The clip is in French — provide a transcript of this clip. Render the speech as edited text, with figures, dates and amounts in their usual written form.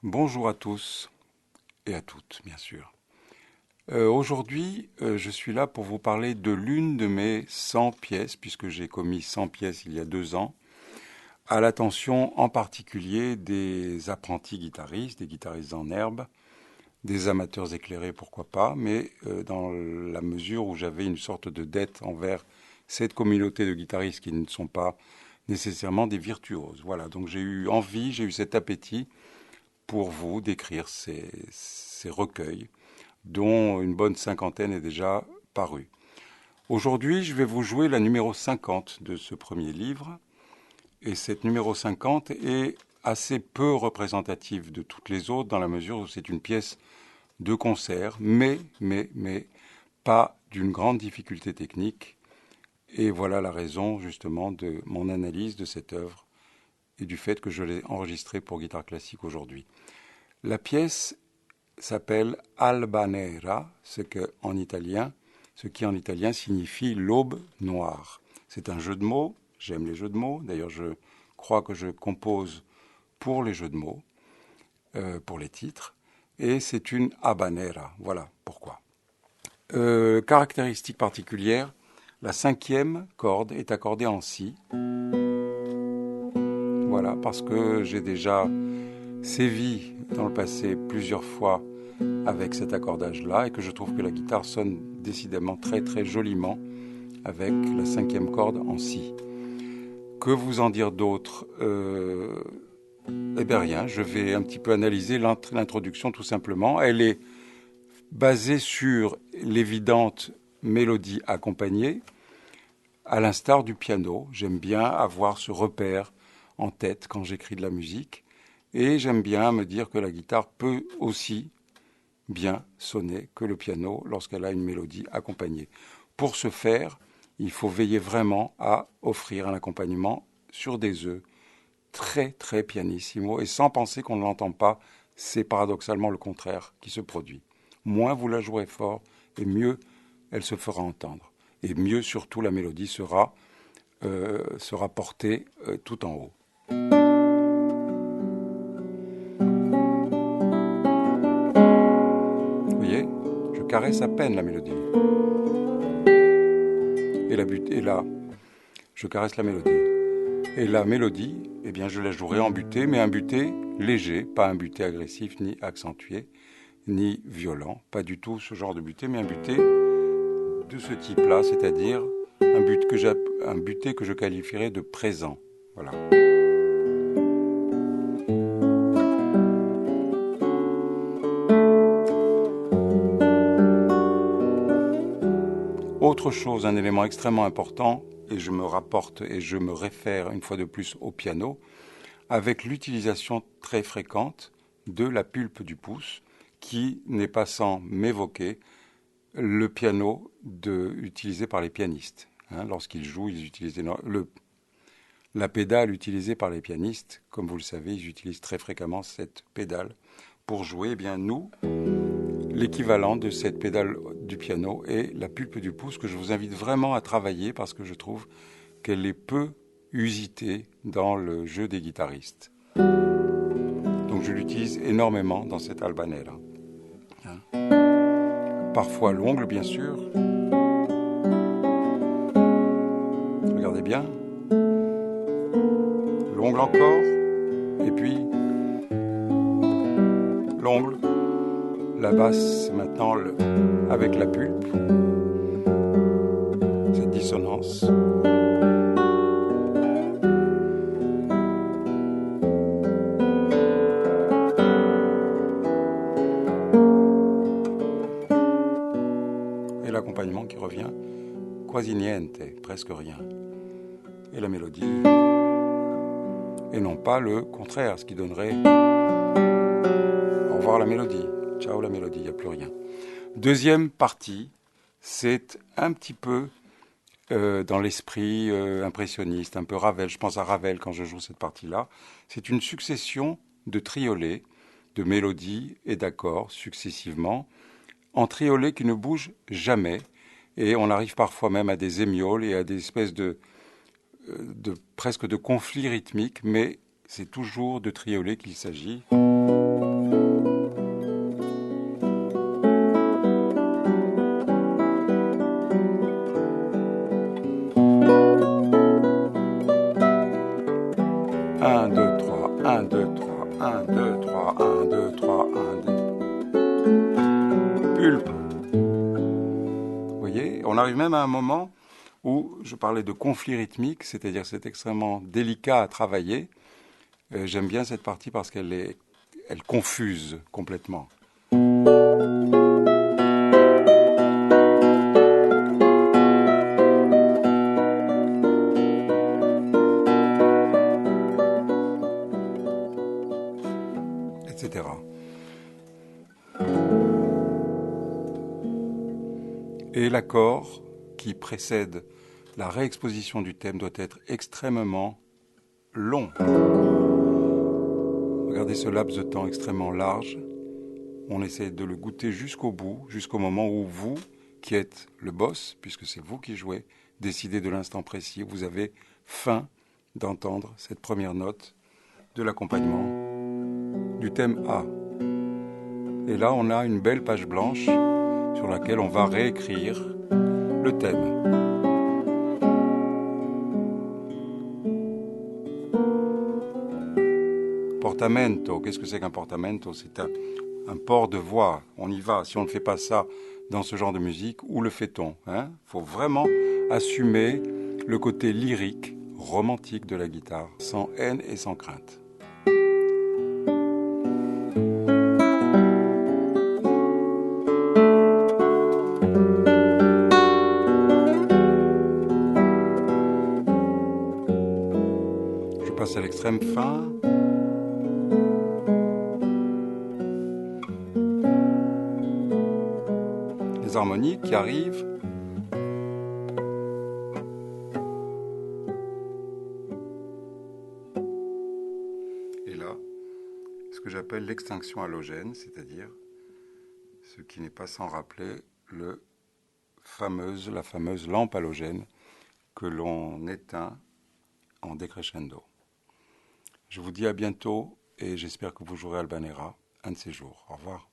Bonjour à tous et à toutes, bien sûr. Aujourd'hui, je suis là pour vous parler de l'une de mes 100 pièces, puisque j'ai commis 100 pièces il y a 2 ans, à l'attention en particulier des apprentis guitaristes, des guitaristes en herbe, des amateurs éclairés, pourquoi pas, mais dans la mesure où j'avais une sorte de dette envers cette communauté de guitaristes qui ne sont pas nécessairement des virtuoses. Voilà, donc j'ai eu envie, j'ai eu cet appétit pour vous d'écrire ces recueils, dont une bonne cinquantaine est déjà parue. Aujourd'hui, je vais vous jouer la numéro 50 de ce premier livre, et cette numéro 50 est assez peu représentative de toutes les autres, dans la mesure où c'est une pièce de concert, mais pas d'une grande difficulté technique, et voilà la raison justement de mon analyse de cette œuvre et du fait que je l'ai enregistrée pour guitare classique aujourd'hui. La pièce s'appelle Alba Nera, ce qui en italien signifie l'aube noire. C'est un jeu de mots, j'aime les jeux de mots, d'ailleurs je crois que je compose pour les jeux de mots, pour les titres, et c'est une habanera, voilà pourquoi. Caractéristique particulière, la cinquième corde est accordée en si, voilà, parce que j'ai déjà sévi dans le passé plusieurs fois avec cet accordage-là et que je trouve que la guitare sonne décidément très très joliment avec la cinquième corde en si. Que vous en dire d'autre Eh bien rien, je vais un petit peu analyser l'introduction tout simplement. Elle est basée sur l'évidente mélodie accompagnée, à l'instar du piano. J'aime bien avoir ce repère en tête quand j'écris de la musique et j'aime bien me dire que la guitare peut aussi bien sonner que le piano lorsqu'elle a une mélodie accompagnée. Pour ce faire, il faut veiller vraiment à offrir un accompagnement sur des œufs très très pianissimo et sans penser qu'on ne l'entend pas, c'est paradoxalement le contraire qui se produit. Moins vous la jouerez fort et mieux elle se fera entendre. Et mieux surtout la mélodie sera portée tout en haut. Vous voyez, je caresse à peine la mélodie. Et là, je caresse la mélodie. Et la mélodie, eh bien, je la jouerai en butée, mais un butée léger, pas un butée agressif, ni accentué, ni violent. Pas du tout ce genre de butée, mais un butée de ce type-là, c'est-à-dire un butée que je qualifierais de présent. Voilà. Autre chose, un élément extrêmement important, et je me rapporte et je me réfère une fois de plus au piano, avec l'utilisation très fréquente de la pulpe du pouce, qui n'est pas sans m'évoquer le piano utilisé par les pianistes. Lorsqu'ils jouent, ils utilisent la pédale utilisée par les pianistes. Comme vous le savez, ils utilisent très fréquemment cette pédale pour jouer. Eh bien, nous, l'équivalent de cette pédale du piano est la pulpe du pouce que je vous invite vraiment à travailler parce que je trouve qu'elle est peu usitée dans le jeu des guitaristes. Donc je l'utilise énormément dans cette albanera. Parfois l'ongle, bien sûr. Regardez bien. L'ongle encore. Et puis l'ongle. La basse, c'est maintenant avec la pulpe. Cette dissonance. Et l'accompagnement qui revient quasi niente, presque rien. Et la mélodie. Et non pas le contraire, ce qui donnerait au revoir la mélodie. Ciao la mélodie, il n'y a plus rien. Deuxième partie, c'est un petit peu dans l'esprit impressionniste, un peu Ravel. Je pense à Ravel quand je joue cette partie-là. C'est une succession de triolets, de mélodies et d'accords successivement, en triolets qui ne bougent jamais. Et on arrive parfois même à des émioles et à des espèces presque de conflits rythmiques, mais c'est toujours de triolets qu'il s'agit. 1, 2, 3, 1, 2, 3, 1, 2. Pulpe. Vous voyez, on arrive même à un moment où je parlais de conflit rythmique, c'est-à-dire c'est extrêmement délicat à travailler. J'aime bien cette partie parce elle confuse complètement. Etc. Et l'accord qui précède la réexposition du thème doit être extrêmement long. Regardez ce laps de temps extrêmement large. On essaie de le goûter jusqu'au bout, jusqu'au moment où vous, qui êtes le boss, puisque c'est vous qui jouez, décidez de l'instant précis, vous avez faim d'entendre cette première note de l'accompagnement du thème A. Et là, on a une belle page blanche sur laquelle on va réécrire le thème. Portamento, qu'est-ce que c'est qu'un portamento? C'est un port de voix, on y va. Si on ne fait pas ça dans ce genre de musique, où le fait-on? Faut vraiment assumer le côté lyrique, romantique de la guitare, sans haine et sans crainte. Je passe à l'extrême fin. Les harmoniques qui arrivent. Et là, ce que j'appelle l'extinction halogène, c'est-à-dire ce qui n'est pas sans rappeler la fameuse lampe halogène que l'on éteint en décrescendo. Je vous dis à bientôt et j'espère que vous jouerez Albanera un de ces jours. Au revoir.